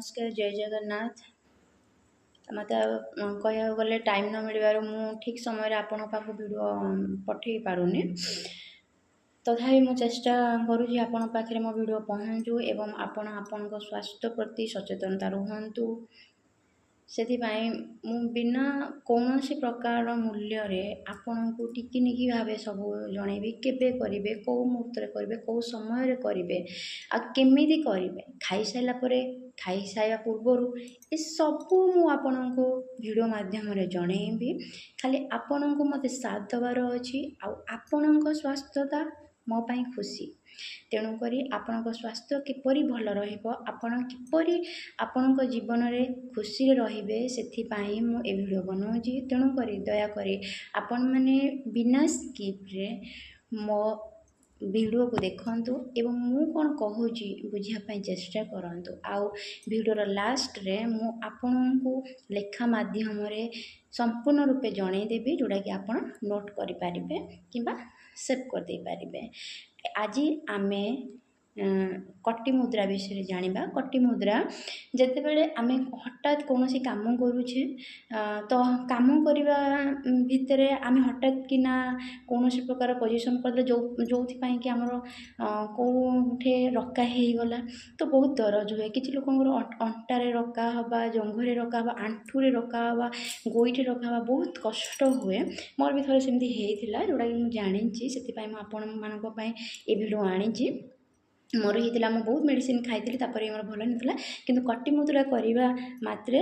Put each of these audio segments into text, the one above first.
नमस्कार जय जगन्नाथ। मत कह गले टाइम न मिलबार मु ठीक समय आपण पाक वीडियो पठे पारुनी तथापि मु चेष्टा करूँ आपण पाखे मो वीडियो पहुँचू एवं आपण आपण स्वास्थ्य प्रति सचेतनता रुहतु से बिना कौन सी प्रकार मूल्य रे आपण को टिकिनिकी भाव सब जनइबी केबे करिवे कौ मुहूर्त करेंगे कौ समय करेंगे आमी करेंगे खाई सारा खाई सारा पूर्वर ये सबू मु आपण को वीडियो माध्यम जनइबी खाली आपण को मत साथ दबार अच्छी आपण स्वास्थ्यता मो पाई खुशी तेणुक आपण स्वास्थ्य किपरि भल आपण किपरि आपण जीवन में खुशी रे से मु ए वीडियो बनाऊँगी तेणुक दयाक आपण मैंने बिना स्किप्रे मो वीडियो को देखंतु एवं मु कौन कहूँ बुझापी चेष्टा करंतु आउ वीडियोर लास्ट रे मु आपण को लेखा माध्यम संपूर्ण रूपे जनईदेवी जोड़ा कि आपण नोट करें कि सेव कर दे पारिबे। आज आमे कटी मुद्रा विषय जानिबा। कटी मुद्रा जेते बेले आमे हठात कौन सी काम करूछे तो काम करबा भितरे आमे हठात किना कौन सी प्रकार पोजीशन कर जो थी कि हमर कोठे रक्का हे गला तो बहुत दरज हुए किछि लोकंर अंटारे रक्का हबा जंघरे रक्का हबा आंठुरे रक्का हबा गोइठे रक्का हबा बहुत कष्ट हुए। मोर भी थोड़े सेमती हेइथिला जोड़ा कि मु जानिछि सेति पई म आपण मानको पई ए वीडियो आनिछि। मोर होता मुझे बहुत मेडिसिन खाई तापर मोर भल नहीं किंतु कटी मुद्रा करने मात्रे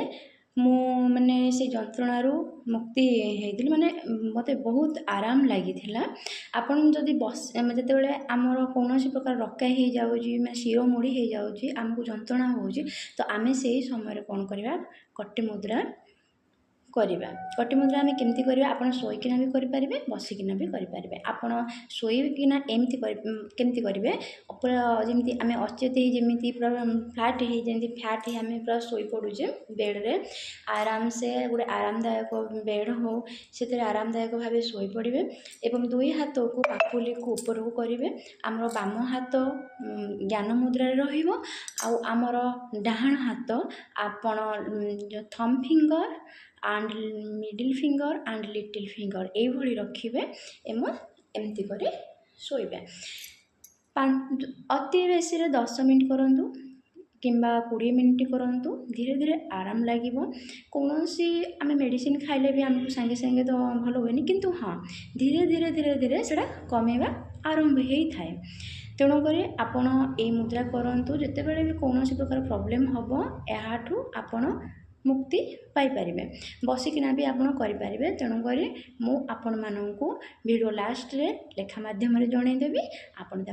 मु माने से जंत्रणारू मुक्ति होती माने मते बहुत आराम लगी आपन जदि बस जिते बड़े आमर कौन प्रकार रक्का हो जाऊँगी मैं शिर मोड़ी हो जाऊँगी आमको जंत्रणा होउची तो आमे से समय कौन करवा कटी मुद्रा करवा। कटी मुद्रा आम केमती करवा आपड़ शोकिना भी करेंगे बसिकिना भी करेंगे। आपड़ शोकिना एमती केमती करेंगे पूरा जमी आम अचेत जमी पूरा फ्लैट जमी फ्लैट आम पूरा शोई पड़ुचे बेड्रे आराम से गोटे आरामदायक बेड हो से आरामदायक भाव शोई पड़े एवं दुई हाथ को पापुली को ऊपर को करेंगे आमर बाम हाथ ज्ञान मुद्रा आमर डाहाण हाथ आपण थम finger and middle finger and little finger ये रखिए एवं एमती करे शोइबे। अति बेसी 10 मिनट करंतु किंबा 20 मिनट करंतु धीरे धीरे आराम लगे कौन सी आम मेडिसिन खाइले भी आमको सांगे सांगे तो भल हुए किंतु हाँ धीरे धीरे धीरे धीरे से कमेवा आरंभ होता है। तेणुक आपण ये मुद्रा करंतु जिते बड़े भी कौन प्रकार प्रॉब्लम हम याठू आपण मुक्ति पाइपर बसिकिना भी आपड़ करेंगे। तेणुक मु आपण मानू वीडियो लास्ट रे लेखा माध्यम जनईदेवी आपण